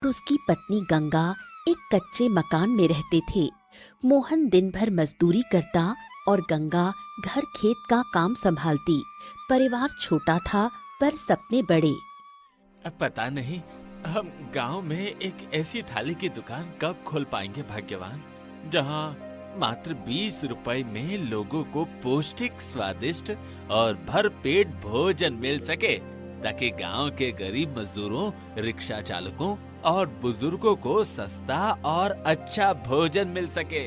और उसकी पत्नी गंगा एक कच्चे मकान में रहते थे। मोहन दिन भर मजदूरी करता और गंगा घर खेत का काम संभालती। परिवार छोटा था पर सपने बड़े। अब पता नहीं हम गांव में एक ऐसी थाली की दुकान कब खोल पाएंगे भाग्यवान, जहां मात्र 20 रुपए में लोगों को पौष्टिक, स्वादिष्ट और भरपेट भोजन मिल सके, ताकि गांव के गरीब मजदूरों, रिक्शा चालकों और बुजुर्गों को सस्ता और अच्छा भोजन मिल सके।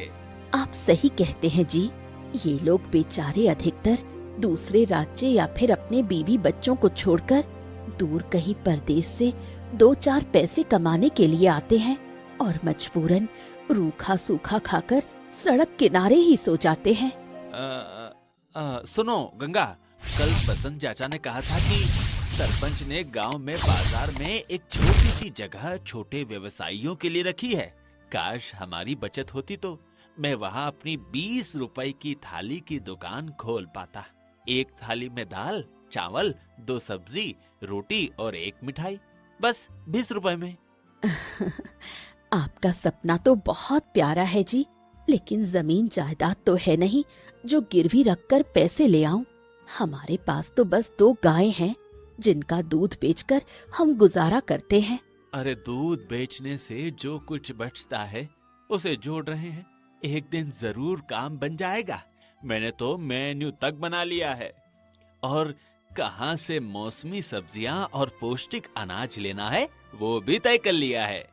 आप सही कहते हैं जी। ये लोग बेचारे अधिकतर दूसरे राज्य या फिर अपने बीवी बच्चों को छोड़कर दूर कहीं परदेश से 2-4 पैसे कमाने के लिए आते हैं और मजबूरन रूखा सूखा खाकर सड़क किनारे ही सो जाते हैं। सुनो गंगा, कल बसंत चाचा ने कहा था कि सरपंच ने गांव में बाजार में एक छोटी सी जगह छोटे व्यवसायियों के लिए रखी है। काश हमारी बचत होती तो मैं वहां अपनी 20 रुपए की थाली की दुकान खोल पाता। एक थाली में दाल, चावल, 2 सब्जी, रोटी और 1 मिठाई, बस 20 रुपए में। आपका सपना तो बहुत प्यारा है जी, लेकिन जमीन जायदाद तो है नहीं जो गिरवी रखकर पैसे ले आऊं। हमारे पास तो बस 2 गायें हैं जिनका दूध बेचकर हम गुजारा करते हैं। अरे दूध बेचने से जो कुछ बचता है उसे जोड़ रहे हैं, एक दिन जरूर काम बन जाएगा। मैंने तो मेन्यू तक बना लिया है और कहां से मौसमी सब्जियां और पौष्टिक अनाज लेना है वो भी तय कर लिया है।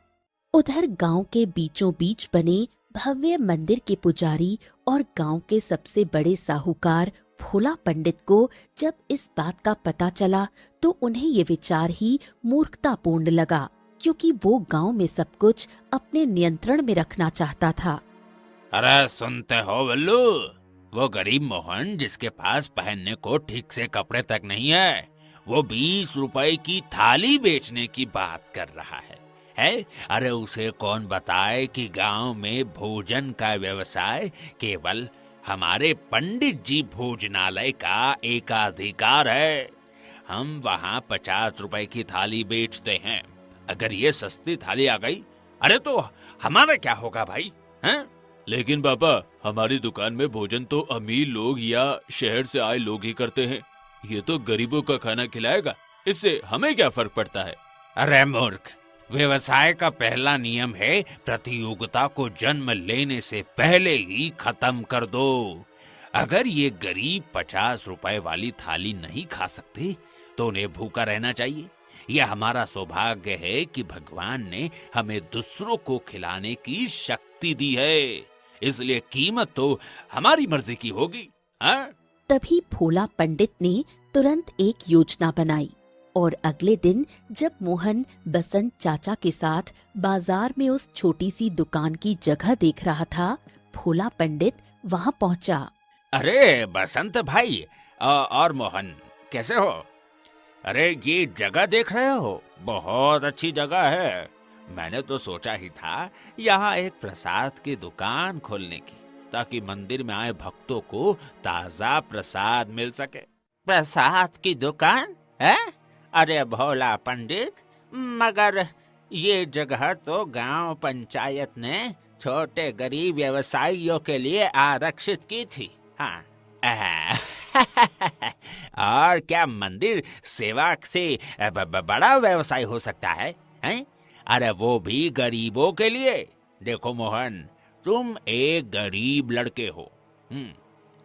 उधर गांव के बीचों बीच बने भव्य मंदिर के पुजारी और गांव के सबसे बड़े साहूकार भोला पंडित को जब इस बात का पता चला तो उन्हें ये विचार ही मूर्खतापूर्ण लगा, क्योंकि वो गांव में सब कुछ अपने नियंत्रण में रखना चाहता था। अरे सुनते हो बल्लू, वो गरीब मोहन जिसके पास पहनने को ठीक से कपड़े तक नहीं है, वो 20 रुपए की थाली बेचने की बात कर रहा है। अरे उसे कौन बताए कि गांव में भोजन का व्यवसाय केवल हमारे पंडित जी भोजनालय का एकाधिकार है। हम वहां 50 रुपए की थाली बेचते हैं। अगर ये सस्ती थाली आ गई, अरे तो हमारा क्या होगा भाई, हैं? लेकिन पापा, हमारी दुकान में भोजन तो अमीर लोग या शहर से आए लोग ही करते हैं। ये तो गरीबों का खाना खिलाएगा, इससे हमें क्या फर्क पड़ता है? अरे मूर्ख, व्यवसाय का पहला नियम है प्रतियोगिता को जन्म लेने से पहले ही खत्म कर दो। अगर ये गरीब 50 रुपए वाली थाली नहीं खा सकते तो उन्हें भूखा रहना चाहिए। यह हमारा सौभाग्य है कि भगवान ने हमें दूसरों को खिलाने की शक्ति दी है, इसलिए कीमत तो हमारी मर्जी की होगी। हाँ? तभी भोला पंडित ने तुरंत एक योजना बनाई और अगले दिन जब मोहन बसंत चाचा के साथ बाजार में उस छोटी सी दुकान की जगह देख रहा था, भोला पंडित वहां पहुंचा। अरे बसंत भाई और मोहन, कैसे हो? अरे ये जगह देख रहे हो, बहुत अच्छी जगह है। मैंने तो सोचा ही था यहाँ एक प्रसाद की दुकान खोलने की, ताकि मंदिर में आए भक्तों को ताजा प्रसाद मिल सके। प्रसाद की दुकान है? अरे भोला पंडित, मगर ये जगह तो गांव पंचायत ने छोटे गरीब व्यवसायियों के लिए आरक्षित की थी। हाँ। और क्या मंदिर सेवा से बड़ा व्यवसाय हो सकता है, हैं? अरे वो भी गरीबों के लिए। देखो मोहन, तुम एक गरीब लड़के हो,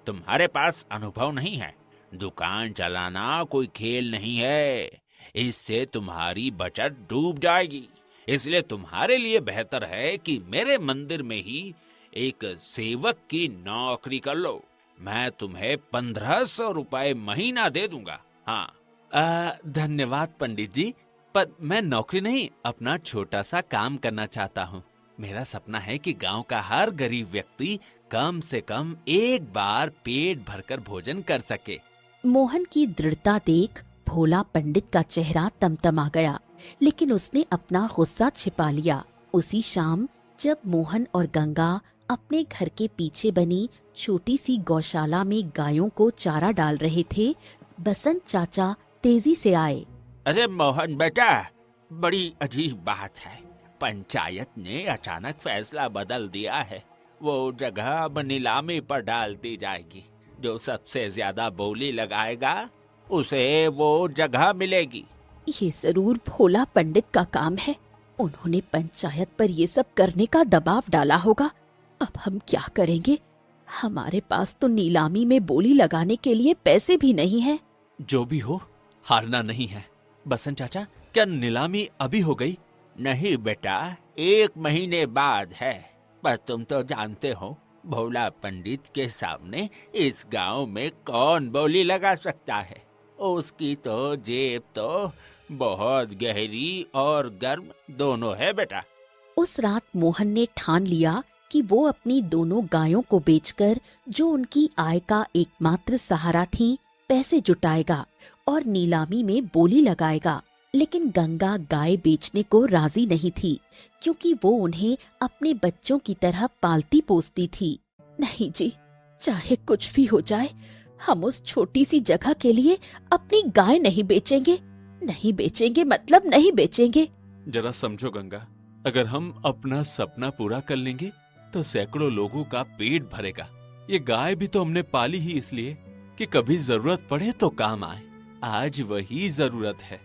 तुम्हारे पास अनुभव नहीं है। दुकान चलाना कोई खेल नहीं है, इससे तुम्हारी बचत डूब जाएगी। इसलिए तुम्हारे लिए बेहतर है कि मेरे मंदिर में ही एक सेवक की नौकरी कर लो। मैं तुम्हें 1500 रुपए महीना दे दूंगा। हाँ। धन्यवाद पंडित जी, पर मैं नौकरी नहीं, अपना छोटा सा काम करना चाहता हूँ। मेरा सपना है कि गांव का हर गरीब व्यक्ति कम से कम एक बार पेट भरकर भोजन कर सके। मोहन की दृढ़ता देख भोला पंडित का चेहरा तमतमा गया, लेकिन उसने अपना गुस्सा छिपा लिया। उसी शाम जब मोहन और गंगा अपने घर के पीछे बनी छोटी सी गौशाला में गायों को चारा डाल रहे थे, बसंत चाचा तेजी से आए। अरे मोहन बेटा, बड़ी अजीब बात है। पंचायत ने अचानक फैसला बदल दिया है। वो जगह अब नीलामी पर डाल दी जाएगी। जो सबसे ज्यादा बोली लगाएगा उसे वो जगह मिलेगी। ये जरूर भोला पंडित का काम है। उन्होंने पंचायत पर ये सब करने का दबाव डाला होगा। अब हम क्या करेंगे? हमारे पास तो नीलामी में बोली लगाने के लिए पैसे भी नहीं हैं। जो भी हो, हारना नहीं है। बसंत चाचा, क्या नीलामी अभी हो गई? नहीं बेटा, 1 महीने बाद है। पर तुम तो जानते हो, भोला पंडित के सामने इस गांव में कौन बोली लगा सकता है। उसकी तो जेब तो बहुत गहरी और गर्म दोनों है बेटा। उस रात मोहन ने ठान लिया कि वो अपनी दोनों गायों को बेचकर, जो उनकी आय का एकमात्र सहारा थी, पैसे जुटाएगा और नीलामी में बोली लगाएगा। लेकिन गंगा गाय बेचने को राजी नहीं थी, क्योंकि वो उन्हें अपने बच्चों की तरह पालती पोसती थी। नहीं जी, चाहे कुछ भी हो जाए, हम उस छोटी सी जगह के लिए अपनी गाय नहीं बेचेंगे। नहीं बेचेंगे मतलब नहीं बेचेंगे। जरा समझो गंगा, अगर हम अपना सपना पूरा कर लेंगे तो सैकड़ों लोगों का पेट भरेगा। ये गाय भी तो हमने पाली ही इसलिए कि कभी जरूरत पड़े तो काम आए। आज वही जरूरत है।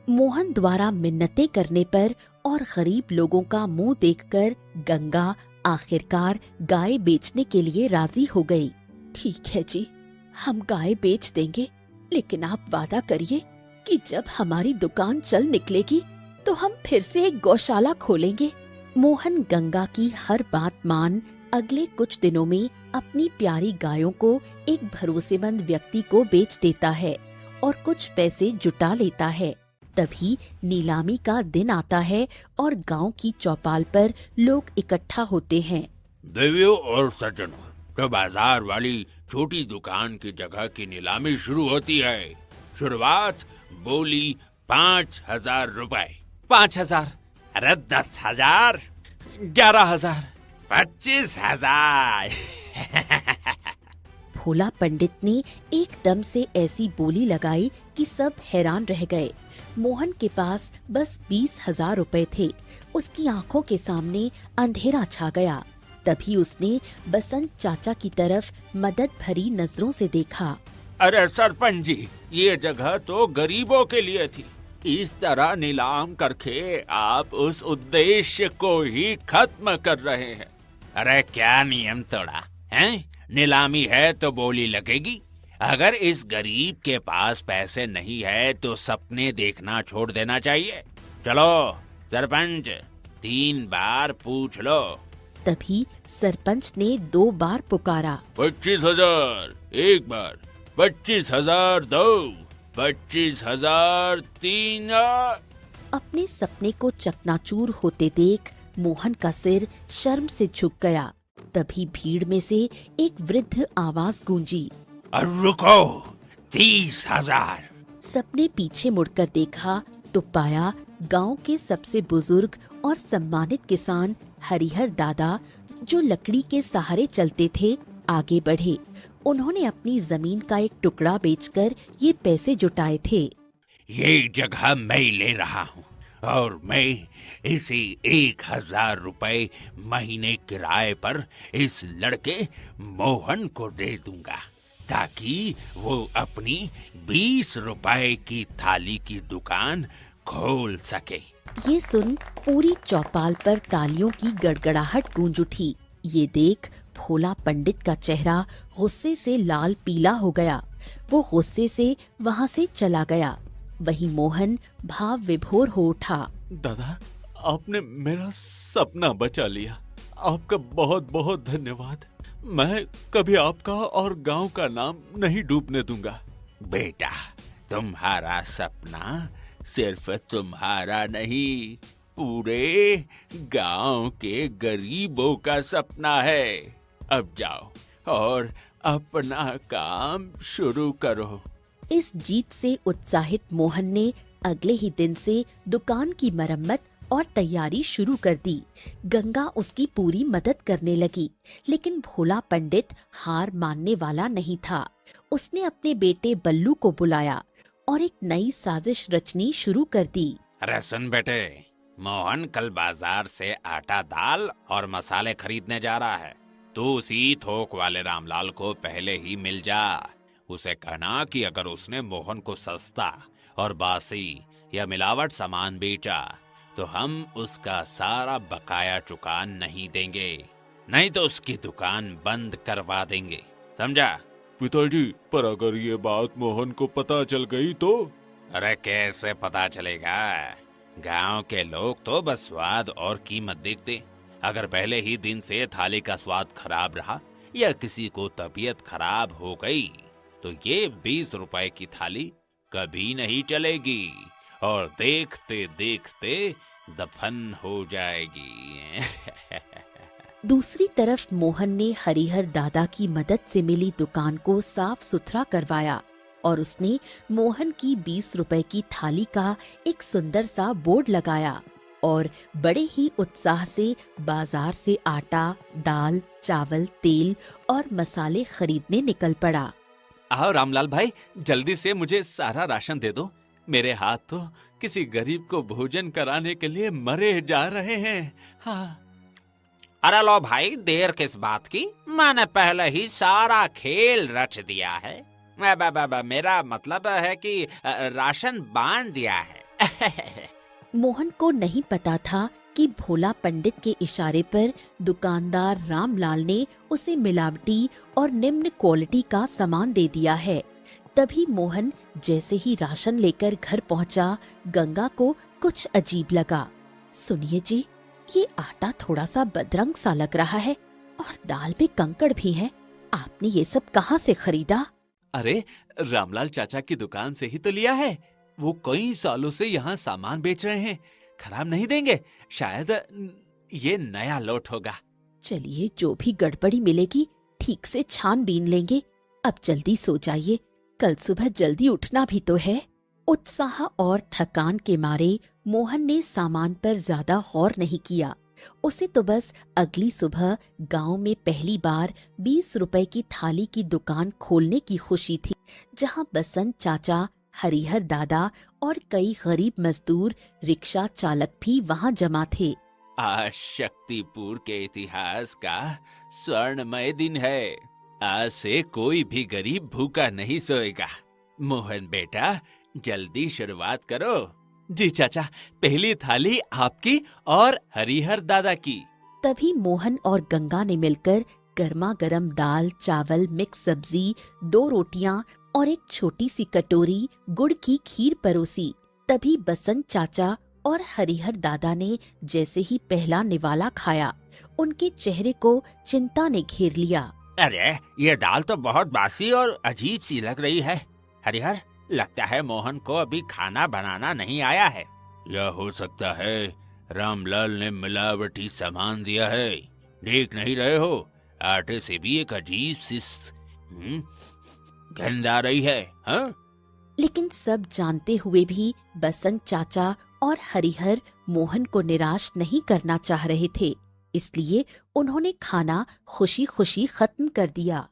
मोहन द्वारा मिन्नतें करने पर और गरीब लोगों का मुंह देखकर गंगा आखिरकार गाय बेचने के लिए राजी हो गई। ठीक है जी, हम गाय बेच देंगे, लेकिन आप वादा करिए कि जब हमारी दुकान चल निकलेगी तो हम फिर से एक गौशाला खोलेंगे। मोहन गंगा की हर बात मान अगले कुछ दिनों में अपनी प्यारी गायों को एक भरोसेमंद व्यक्ति को बेच देता है और कुछ पैसे जुटा लेता है। तभी नीलामी का दिन आता है और गांव की चौपाल पर लोग इकट्ठा होते हैं। देवियों और सज्जनों, तो बाजार वाली छोटी दुकान की जगह की नीलामी शुरू होती है। शुरुआत बोली 5,000 रुपए। 5,000, अरे 10,000, 11,000, 25,000। भोला पंडित ने एकदम से ऐसी बोली लगाई कि सब हैरान रह गए। मोहन के पास बस 20,000 रुपए थे। उसकी आंखों के सामने अंधेरा छा गया। तभी उसने बसंत चाचा की तरफ मदद भरी नजरों से देखा। अरे सरपंच जी, ये जगह तो गरीबों के लिए थी। इस तरह नीलाम करके आप उस उद्देश्य को ही खत्म कर रहे हैं। अरे क्या नियम तोड़ा है? नीलामी है तो बोली लगेगी। अगर इस गरीब के पास पैसे नहीं है तो सपने देखना छोड़ देना चाहिए। चलो सरपंच, 3 बार पूछ लो। तभी सरपंच ने 2 बार पुकारा। 25,000 1 बार, 25,000 2, 25,000 3। अपने सपने को चकनाचूर होते देख मोहन का सिर शर्म से झुक गया। तभी भीड़ में से एक वृद्ध आवाज गूंजी, रुको, 30,000। सबने पीछे मुड़कर देखा तो पाया गांव के सबसे बुजुर्ग और सम्मानित किसान हरिहर दादा, जो लकड़ी के सहारे चलते थे, आगे बढ़े। उन्होंने अपनी जमीन का एक टुकड़ा बेचकर ये पैसे जुटाए थे। ये जगह मैं ले रहा हूँ और मैं इसे 1,000 रुपए महीने किराए पर इस लड़के मोहन को दे दूंगा, ताकि वो अपनी 20 रुपए की थाली की दुकान खोल सके। ये सुन पूरी चौपाल पर तालियों की गड़गड़ाहट गूंज उठी। ये देख भोला पंडित का चेहरा गुस्से से लाल पीला हो गया। वो गुस्से से वहाँ से चला गया। वहीं मोहन भाव विभोर हो उठा। दादा, आपने मेरा सपना बचा लिया। आपका बहुत बहुत धन्यवाद। मैं कभी आपका और गांव का नाम नहीं डूबने दूंगा। बेटा, तुम्हारा सपना सिर्फ तुम्हारा नहीं, पूरे गांव के गरीबों का सपना है। अब जाओ और अपना काम शुरू करो। इस जीत से उत्साहित मोहन ने अगले ही दिन से दुकान की मरम्मत और तैयारी शुरू कर दी। गंगा उसकी पूरी मदद करने लगी, लेकिन भोला पंडित हार मानने वाला नहीं था। उसने अपने बेटे बल्लू को बुलाया और एक नई साजिश रचनी शुरू कर दी। अरे सुन बेटे, मोहन कल बाजार से आटा, दाल और मसाले खरीदने जा रहा है। तू उसी थोक वाले रामलाल को पहले ही मिल जा। उसे कहना कि अगर उसने मोहन को सस्ता और बासी या मिलावट सामान बेचा तो हम उसका सारा बकाया चुका नहीं देंगे, नहीं तो उसकी दुकान बंद करवा देंगे, समझा? पिताजी, पर अगर ये बात मोहन को पता चल गई तो? अरे कैसे पता चलेगा? गांव के लोग तो बस स्वाद और कीमत देखते। अगर पहले ही दिन से थाली का स्वाद खराब रहा या किसी को तबीयत खराब हो गई तो ये 20 रुपए की थाली कभी नहीं चलेगी और देखते देखते दफन हो जाएगी। दूसरी तरफ मोहन ने हरिहर दादा की मदद से मिली दुकान को साफ सुथरा करवाया और उसने मोहन की 20 रुपए की थाली का एक सुंदर सा बोर्ड लगाया और बड़े ही उत्साह से बाजार से आटा, दाल, चावल, तेल और मसाले खरीदने निकल पड़ा। आओ रामलाल भाई, जल्दी से मुझे सारा राशन दे दो। मेरे हाथ तो किसी गरीब को भोजन कराने के लिए मरे जा रहे हैं। हाँ। अरे लो भाई, देर किस बात की? मैंने पहले ही सारा खेल रच दिया है। मेरा मतलब है कि राशन बांध दिया है। मोहन को नहीं पता था कि भोला पंडित के इशारे पर दुकानदार रामलाल ने उसे मिलावटी और निम्न क्वालिटी का सामान दे दिया है। तभी मोहन जैसे ही राशन लेकर घर पहुंचा, गंगा को कुछ अजीब लगा। सुनिए जी, ये आटा थोड़ा सा बदरंग सा लग रहा है और दाल में कंकड़ भी है। आपने ये सब कहाँ से खरीदा? अरे, रामलाल चाचा की दुकान से ही तो लिया है। वो कई सालों से यहाँ सामान बेच रहे हैं, खराब नहीं देंगे। शायद ये नया लोट होगा। चलिए, जो भी गड़बड़ी मिलेगी ठीक से छानबीन लेंगे। अब जल्दी सो जाइए, कल सुबह जल्दी उठना भी तो है। उत्साह और थकान के मारे मोहन ने सामान पर ज्यादा गौर नहीं किया। उसे तो बस अगली सुबह गांव में पहली बार 20 रुपए की थाली की दुकान खोलने की खुशी थी, जहां बसंत चाचा, हरिहर दादा और कई गरीब मजदूर रिक्शा चालक भी वहां जमा थे। आज शक्तिपुर के इतिहास का स्वर्णमय दिन है। आज से कोई भी गरीब भूखा नहीं सोएगा। मोहन बेटा, जल्दी शुरुआत करो। जी चाचा, पहली थाली आपकी और हरिहर दादा की। तभी मोहन और गंगा ने मिलकर गर्मा गर्म दाल, चावल, मिक्स सब्जी, 2 रोटियां और एक छोटी सी कटोरी गुड़ की खीर परोसी। तभी बसंत चाचा और हरिहर दादा ने जैसे ही पहला निवाला खाया, उनके चेहरे को चिंता ने घेर लिया। अरे, ये दाल तो बहुत बासी और अजीब सी लग रही है। हरिहर, लगता है मोहन को अभी खाना बनाना नहीं आया है। यह हो सकता है रामलाल ने मिलावटी सामान दिया है। देख नहीं रहे हो, आटे से भी एक अजीब सी गंध आ रही है। हाँ? लेकिन सब जानते हुए भी बसंत चाचा और हरिहर मोहन को निराश नहीं करना चाह रहे थे, इसलिए उन्होंने खाना खुशी खुशी खत्म कर दिया।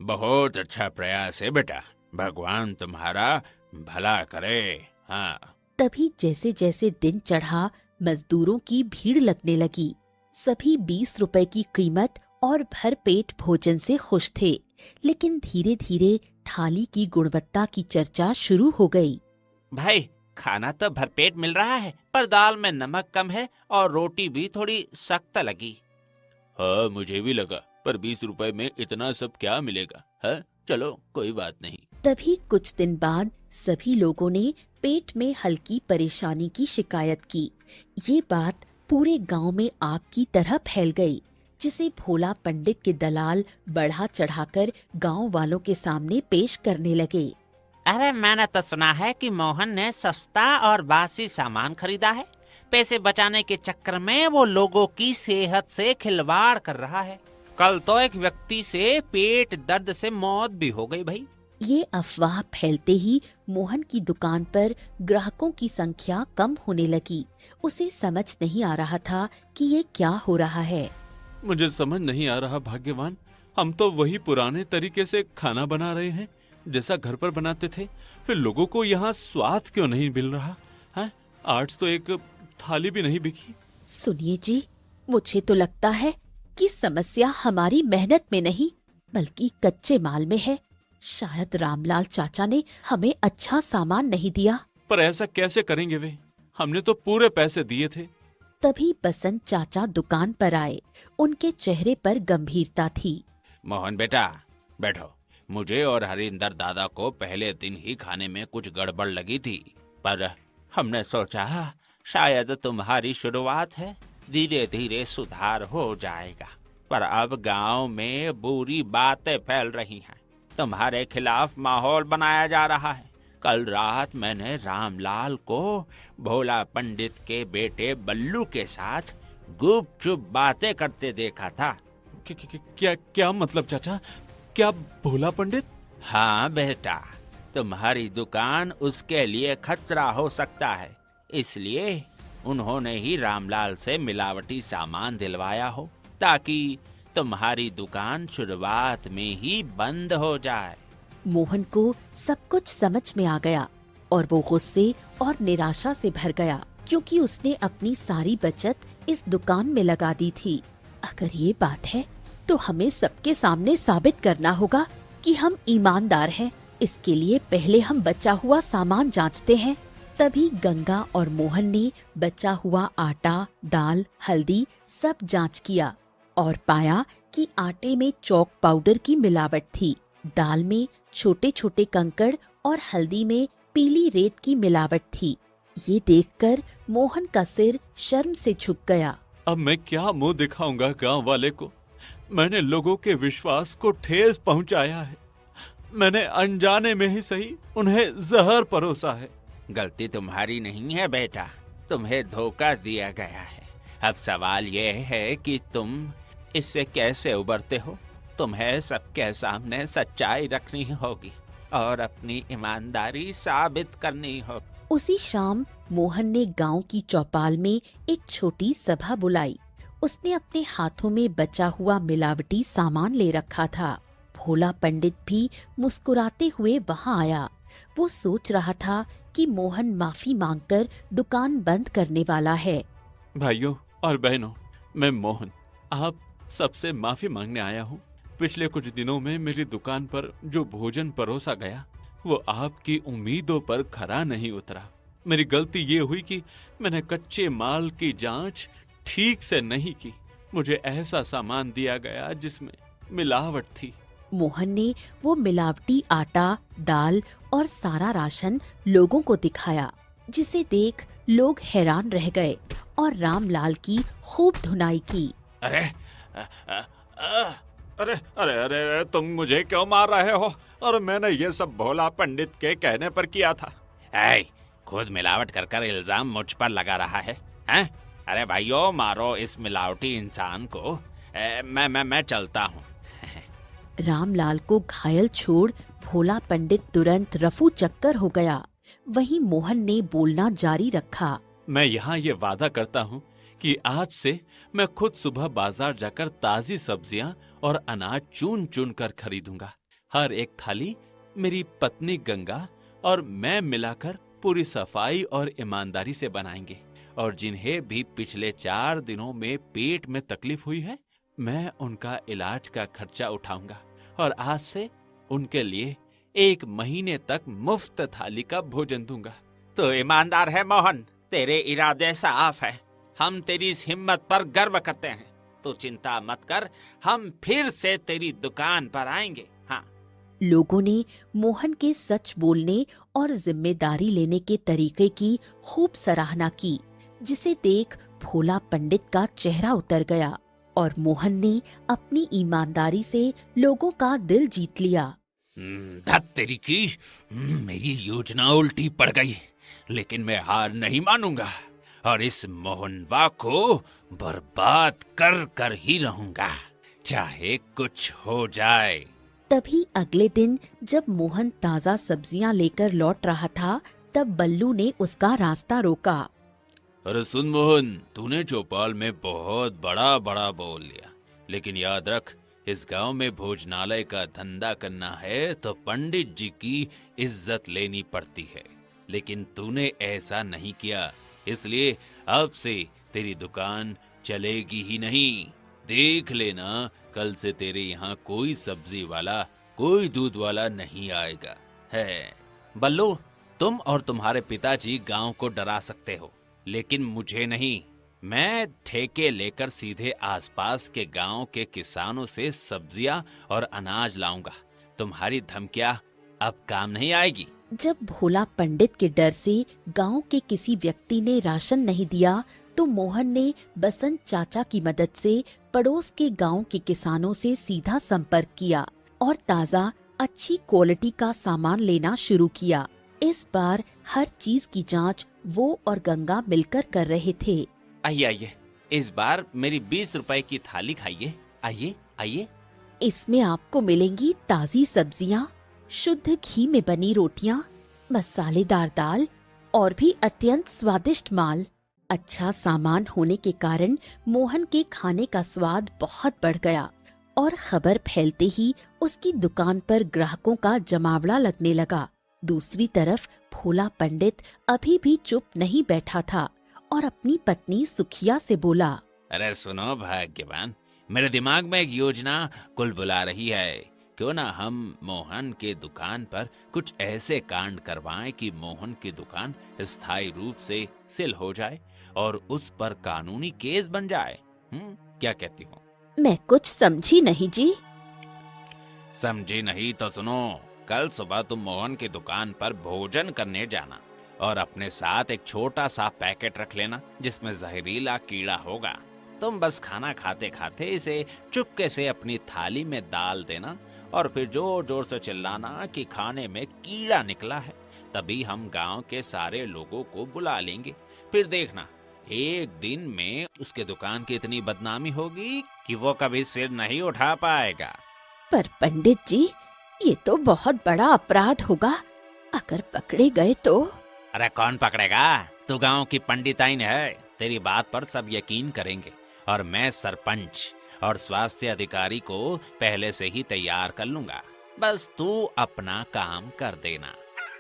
बहुत अच्छा प्रयास है बेटा, भगवान तुम्हारा भला करे। हाँ। तभी जैसे जैसे दिन चढ़ा, मजदूरों की भीड़ लगने लगी। सभी 20 रुपए की कीमत और भरपेट भोजन से खुश थे, लेकिन धीरे धीरे थाली की गुणवत्ता की चर्चा शुरू हो गई। भाई, खाना तो भरपेट मिल रहा है, पर दाल में नमक कम है और रोटी भी थोड़ी सख्त लगी। हाँ, मुझे भी लगा, पर 20 रुपए में इतना सब क्या मिलेगा? है? चलो, कोई बात नहीं। तभी कुछ दिन बाद सभी लोगों ने पेट में हल्की परेशानी की शिकायत की। ये बात पूरे गांव में आग की तरह फैल गई, जिसे भोला पंडित के दलाल बढ़ा चढ़ाकर गांव वालों के सामने पेश करने लगे। अरे, मैंने तो सुना है कि मोहन ने सस्ता और बासी सामान खरीदा है। पैसे बचाने के चक्कर में वो लोगों की सेहत से खिलवाड़ कर रहा है। कल तो एक व्यक्ति से पेट दर्द से मौत भी हो गई भाई। ये अफवाह फैलते ही मोहन की दुकान पर ग्राहकों की संख्या कम होने लगी। उसे समझ नहीं आ रहा था कि ये क्या हो रहा है। मुझे समझ नहीं आ रहा भाग्यवान, हम तो वही पुराने तरीके से खाना बना रहे हैं जैसा घर पर बनाते थे। फिर लोगों को यहाँ स्वाद क्यों नहीं मिल रहा है? आज तो एक थाली भी नहीं बिकी। सुनिए जी, मुझे तो लगता है कि समस्या हमारी मेहनत में नहीं बल्कि कच्चे माल में है। शायद रामलाल चाचा ने हमें अच्छा सामान नहीं दिया। पर ऐसा कैसे करेंगे वे? हमने तो पूरे पैसे दिए थे। तभी बसंत चाचा दुकान पर आए। उनके चेहरे पर गंभीरता थी। मोहन बेटा, बैठो। मुझे और हरिंदर दादा को पहले दिन ही खाने में कुछ गड़बड़ लगी थी, पर हमने सोचा शायद तुम्हारी शुरुआत है, धीरे धीरे सुधार हो जाएगा। पर अब गांव में बुरी बातें फैल रही हैं, तुम्हारे खिलाफ माहौल बनाया जा रहा है। कल रात मैंने रामलाल को भोला पंडित के बेटे बल्लू के साथ गुपचुप बातें करते देखा था। क्या मतलब चाचा? क्या भोला पंडित? हाँ बेटा, तुम्हारी दुकान उसके लिए खतरा हो सकता है, इसलिए उन्होंने ही रामलाल से मिलावटी सामान दिलवाया हो ताकि तुम्हारी दुकान शुरुआत में ही बंद हो जाए। मोहन को सब कुछ समझ में आ गया और वो गुस्से और निराशा से भर गया, क्योंकि उसने अपनी सारी बचत इस दुकान में लगा दी थी। अगर ये बात है तो हमें सबके सामने साबित करना होगा कि हम ईमानदार हैं। इसके लिए पहले हम बचा हुआ सामान जांचते हैं। तभी गंगा और मोहन ने बचा हुआ आटा, दाल, हल्दी सब जांच किया और पाया कि आटे में चॉक पाउडर की मिलावट थी, दाल में छोटे छोटे कंकड़ और हल्दी में पीली रेत की मिलावट थी। ये देखकर मोहन का सिर शर्म से झुक गया। अब मैं क्या मुंह दिखाऊंगा गांव वाले को? मैंने लोगों के विश्वास को ठेस पहुंचाया है। मैंने अनजाने में ही सही उन्हें जहर परोसा है। गलती तुम्हारी नहीं है बेटा, तुम्हें धोखा दिया गया है। अब सवाल यह है कि तुम इससे कैसे उबरते हो। तुम्हें सबके सामने सच्चाई रखनी होगी और अपनी ईमानदारी साबित करनी होगी। उसी शाम मोहन ने गांव की चौपाल में एक छोटी सभा बुलाई। उसने अपने हाथों में बचा हुआ मिलावटी सामान ले रखा था। भोला पंडित भी मुस्कुराते हुए वहां आया। वो सोच रहा था कि मोहन माफी मांगकर दुकान बंद करने वाला है। भाइयों और बहनों, मैं मोहन आप सबसे माफी मांगने आया हूँ। पिछले कुछ दिनों में मेरी दुकान पर जो भोजन परोसा गया वो आपकी उम्मीदों पर खरा नहीं उतरा। मेरी गलती ये हुई कि मैंने कच्चे माल की जांच ठीक से नहीं की। मुझे ऐसा सामान दिया गया जिसमें मिलावट थी। मोहन ने वो मिलावटी आटा, दाल और सारा राशन लोगों को दिखाया, जिसे देख लोग हैरान रह गए और रामलाल की खूब धुनाई की। अरे अरे अरे अरे तुम मुझे क्यों मार रहे हो? और मैंने ये सब भोला पंडित के कहने पर किया था। खुद मिलावट कर इल्जाम मुझ पर लगा रहा है, हैं? अरे भाइयों, मारो इस मिलावटी इंसान को। मैं चलता हूँ। रामलाल को घायल छोड़ भोला पंडित तुरंत रफू चक्कर हो गया। वहीं मोहन ने बोलना जारी रखा। मैं यहाँ ये वादा करता हूँ कि आज से मैं खुद सुबह बाजार जाकर ताजी सब्जियाँ और अनाज चुन चुन कर खरीदूंगा। हर एक थाली मेरी पत्नी गंगा और मैं मिलाकर पूरी सफाई और ईमानदारी से बनाएंगे। और जिन्हें भी पिछले 4 दिनों में पेट में तकलीफ हुई है, मैं उनका इलाज का खर्चा उठाऊंगा और आज से उनके लिए 1 महीने तक मुफ्त थाली का भोजन दूंगा। तो ईमानदार है मोहन, तेरे इरादे साफ है। हम तेरी इस हिम्मत पर गर्व करते हैं। तो चिंता मत कर, हम फिर से तेरी दुकान पर आएंगे। हाँ। लोगों ने मोहन के सच बोलने और जिम्मेदारी लेने के तरीके की खूब सराहना की, जिसे देख भोला पंडित का चेहरा उतर गया और मोहन ने अपनी ईमानदारी से लोगों का दिल जीत लिया। धत तेरी की, मेरी योजना उल्टी पड़ गई, लेकिन मैं हार नहीं मानूंगा और इस मोहनवा को बर्बाद कर कर ही रहूंगा, चाहे कुछ हो जाए। तभी अगले दिन जब मोहन ताजा सब्जियां लेकर लौट रहा था, तब बल्लू ने उसका रास्ता रोका। अरे सुन मोहन, तूने चौपाल में बहुत बड़ा बड़ा बोल लिया, लेकिन याद रख, इस गांव में भोजनालय का धंधा करना है तो पंडित जी की इज्जत लेनी पड़ती है। लेकिन तूने ऐसा नहीं किया, इसलिए अब से तेरी दुकान चलेगी ही नहीं। देख लेना, कल से तेरे यहाँ कोई सब्जी वाला, कोई दूध वाला नहीं आएगा है। बल्लू, तुम और तुम्हारे पिताजी गांव को डरा सकते हो, लेकिन मुझे नहीं। मैं ठेके लेकर सीधे आसपास के गांव के किसानों से सब्जियां और अनाज लाऊंगा। तुम्हारी धमकियां अब काम नहीं आएगी। जब भोला पंडित के डर से गांव के किसी व्यक्ति ने राशन नहीं दिया, तो मोहन ने बसंत चाचा की मदद से पड़ोस के गांव के किसानों से सीधा संपर्क किया और ताज़ा अच्छी क्वालिटी का सामान लेना शुरू किया। इस बार हर चीज की जांच वो और गंगा मिलकर कर रहे थे। आइए आइए, इस बार मेरी 20 रुपए की थाली खाइए। आइए आइए। इसमें आपको मिलेंगी ताज़ी सब्जियां, शुद्ध घी में बनी रोटियां, मसालेदार दाल और भी अत्यंत स्वादिष्ट माल। अच्छा सामान होने के कारण मोहन के खाने का स्वाद बहुत बढ़ गया और खबर फैलते ही उसकी दुकान पर ग्राहकों का जमावड़ा लगने लगा। दूसरी तरफ भोला पंडित अभी भी चुप नहीं बैठा था और अपनी पत्नी सुखिया से बोला, अरे सुनो भाग्यवान, मेरे दिमाग में एक योजना कुल बुला रही है। क्यों ना हम मोहन के दुकान पर कुछ ऐसे कांड करवाएं कि मोहन की दुकान स्थायी रूप से सील हो जाए और उस पर कानूनी केस बन जाए। क्या कहती हो? मैं कुछ समझी नहीं जी। समझी नहीं तो सुनो, कल सुबह तुम मोहन की दुकान पर भोजन करने जाना और अपने साथ एक छोटा सा पैकेट रख लेना जिसमें जहरीला कीड़ा होगा। तुम बस खाना खाते खाते इसे चुपके से अपनी थाली में डाल देना और फिर जोर जोर से चिल्लाना कि खाने में कीड़ा निकला है। तभी हम गांव के सारे लोगों को बुला लेंगे। फिर देखना, एक दिन में उसके दुकान की इतनी बदनामी होगी कि वो कभी सिर नहीं उठा पाएगा। पर पंडित जी, ये तो बहुत बड़ा अपराध होगा। अगर पकड़े गए तो? अरे कौन पकड़ेगा? तू गांव की पंडिताइन है, तेरी बात पर सब यकीन करेंगे और मैं सरपंच और स्वास्थ्य अधिकारी को पहले से ही तैयार कर लूंगा। बस तू अपना काम कर देना।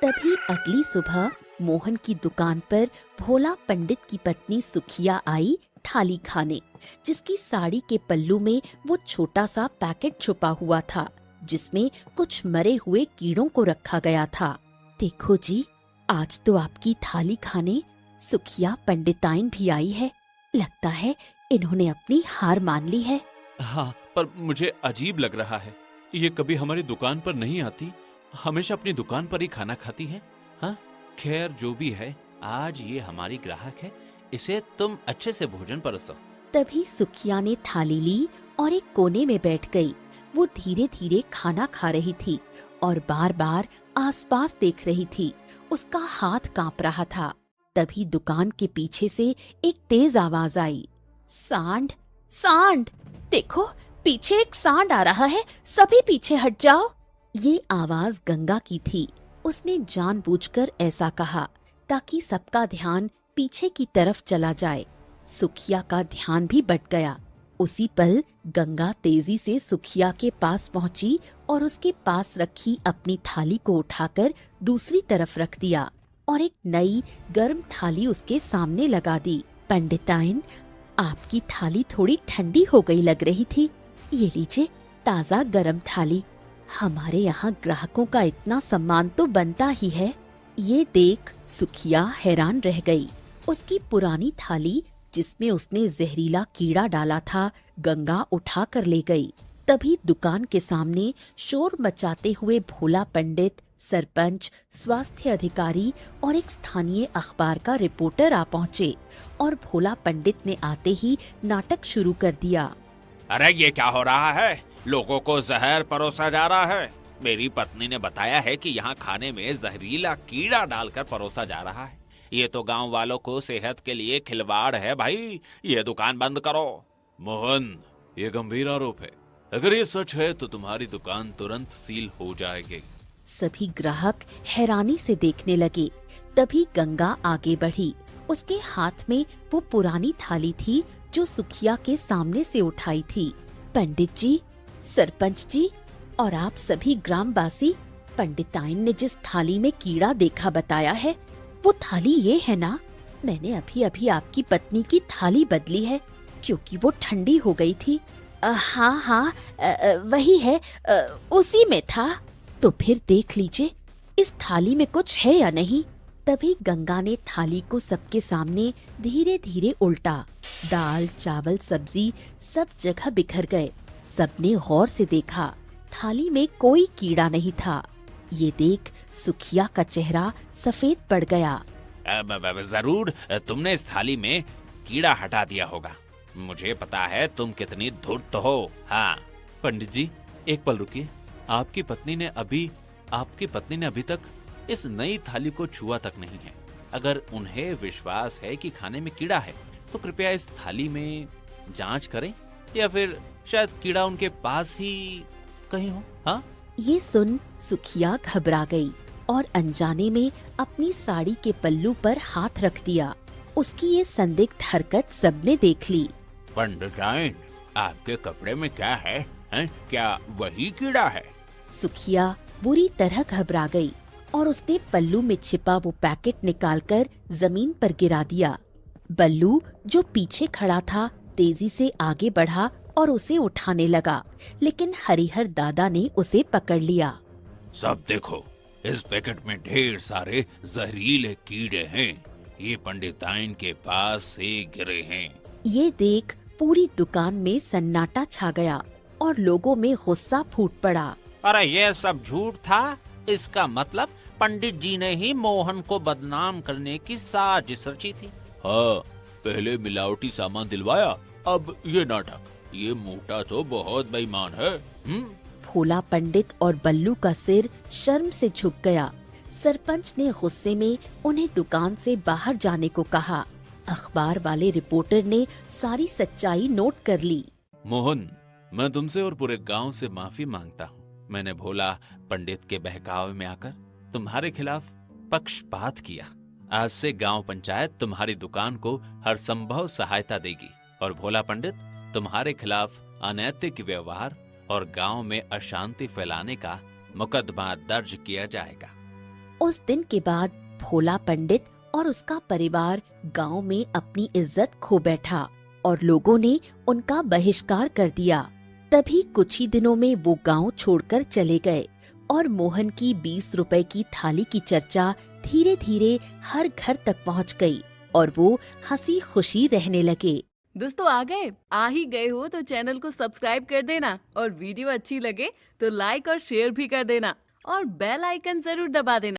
तभी अगली सुबह मोहन की दुकान पर भोला पंडित की पत्नी सुखिया आई थाली खाने, जिसकी साड़ी के पल्लू में वो छोटा सा पैकेट छुपा हुआ था जिसमें कुछ मरे हुए कीड़ों को रखा गया था। देखो जी, आज तो आपकी थाली खाने सुखिया पंडिताइन भी आई है। लगता है इन्होंने अपनी हार मान ली है। हाँ, पर मुझे अजीब लग रहा है, ये कभी हमारी दुकान पर नहीं आती, हमेशा अपनी दुकान पर ही खाना खाती है। हाँ, खैर जो भी है, आज ये हमारी ग्राहक है, इसे तुम अच्छे से भोजन परोसो। तभी सुखिया ने थाली ली और एक कोने में बैठ गई। वो धीरे धीरे खाना खा रही थी और बार बार आसपास देख रही थी। उसका हाथ कांप रहा था। तभी दुकान के पीछे से एक तेज आवाज आई, सांड, सांड! देखो, पीछे एक सांड आ रहा है, सभी पीछे हट जाओ। ये आवाज गंगा की थी। उसने जानबूझकर ऐसा कहा ताकि सबका ध्यान पीछे की तरफ चला जाए। सुखिया का ध्यान भी बट गया। उसी पल गंगा तेजी से सुखिया के पास पहुंची और उसके पास रखी अपनी थाली को उठाकर दूसरी तरफ रख दिया और एक नई गर्म थाली उसके सामने लगा दी। पंडिताइन, आपकी थाली थोड़ी ठंडी हो गई लग रही थी। ये लीजिए ताज़ा गरम थाली। हमारे यहाँ ग्राहकों का इतना सम्मान तो बनता ही है। ये देख सुखिया हैरान रह गई। उसकी पुरानी थाली जिसमें उसने जहरीला कीड़ा डाला था, गंगा उठा कर ले गई। तभी दुकान के सामने शोर मचाते हुए भोला पंडित, सरपंच, स्वास्थ्य अधिकारी और एक स्थानीय अखबार का रिपोर्टर आ पहुँचे और भोला पंडित ने आते ही नाटक शुरू कर दिया। अरे ये क्या हो रहा है? लोगों को जहर परोसा जा रहा है। मेरी पत्नी ने बताया है कि यहाँ खाने में जहरीला कीड़ा डालकर परोसा जा रहा है। ये तो गांव वालों को सेहत के लिए खिलवाड़ है भाई। ये दुकान बंद करो। मोहन, ये गंभीर आरोप है। अगर ये सच है तो तुम्हारी दुकान तुरंत सील हो जाएगी। सभी ग्राहक हैरानी से देखने लगे। तभी गंगा आगे बढ़ी। उसके हाथ में वो पुरानी थाली थी जो सुखिया के सामने से उठाई थी। पंडित जी, सरपंच जी और आप सभी ग्रामवासी, पंडिताइन ने जिस थाली में कीड़ा देखा बताया है, वो थाली ये है ना? मैंने अभी अभी आपकी पत्नी की थाली बदली है क्योंकि वो ठंडी हो गई थी। हाँ हाँ, वही है, उसी में था। तो फिर देख लीजिए इस थाली में कुछ है या नहीं। तभी गंगा ने थाली को सबके सामने धीरे धीरे उल्टा। दाल, चावल, सब्जी सब जगह बिखर गए। सबने गौर से देखा, थाली में कोई कीड़ा नहीं था। ये देख सुखिया का चेहरा सफेद पड़ गया। जरूर तुमने इस थाली में कीड़ा हटा दिया होगा। मुझे पता है तुम कितनी धूर्त हो। हाँ। पंडित जी, एक पल रुकिए। आपकी पत्नी ने अभी तक इस नई थाली को छुआ तक नहीं है। अगर उन्हें विश्वास है कि खाने में कीड़ा है तो कृपया इस थाली में जांच करें, या फिर शायद कीड़ा उनके पास ही कहीं हो। हाँ। ये सुन सुखिया घबरा गई और अनजाने में अपनी साड़ी के पल्लू पर हाथ रख दिया। उसकी ये संदिग्ध हरकत सबने देख ली। पंडिताइन, आपके कपड़े में क्या है? हैं? क्या वही कीड़ा है? सुखिया बुरी तरह घबरा गई और उसने पल्लू में छिपा वो पैकेट निकालकर जमीन पर गिरा दिया। बल्लू जो पीछे खड़ा था तेजी से आगे बढ़ा और उसे उठाने लगा, लेकिन हरिहर दादा ने उसे पकड़ लिया। सब देखो, इस पैकेट में ढेर सारे जहरीले कीड़े हैं। ये पंडिताइन के पास से गिरे हैं। ये देख पूरी दुकान में सन्नाटा छा गया और लोगों में गुस्सा फूट पड़ा। अरे ये सब झूठ था। इसका मतलब पंडित जी ने ही मोहन को बदनाम करने की साजिश रची थी। हाँ, पहले मिलावटी सामान दिलवाया, अब ये नाटक। ये मोटा तो बहुत बेईमान है। भोला पंडित और बल्लू का सिर शर्म से झुक गया। सरपंच ने गुस्से में उन्हें दुकान से बाहर जाने को कहा। अखबार वाले रिपोर्टर ने सारी सच्चाई नोट कर ली। मोहन, मैं तुमसे और पूरे गांव से माफी मांगता हूँ। मैंने भोला पंडित के बहकावे में आकर तुम्हारे खिलाफ पक्षपात किया। आज से गांव पंचायत तुम्हारी दुकान को हर संभव सहायता देगी और भोला पंडित तुम्हारे खिलाफ अनैतिक व्यवहार और गांव में अशांति फैलाने का मुकदमा दर्ज किया जाएगा। उस दिन के बाद भोला पंडित और उसका परिवार गांव में अपनी इज्जत खो बैठा और लोगों ने उनका बहिष्कार कर दिया। तभी कुछ ही दिनों में वो गांव छोड़कर चले गए और मोहन की 20 रुपए की थाली की चर्चा धीरे धीरे हर घर तक पहुंच गई और वो हंसी खुशी रहने लगे। दोस्तों, आ ही गए हो तो चैनल को सब्सक्राइब कर देना और वीडियो अच्छी लगे तो लाइक और शेयर भी कर देना और बेल आइकन जरूर दबा देना।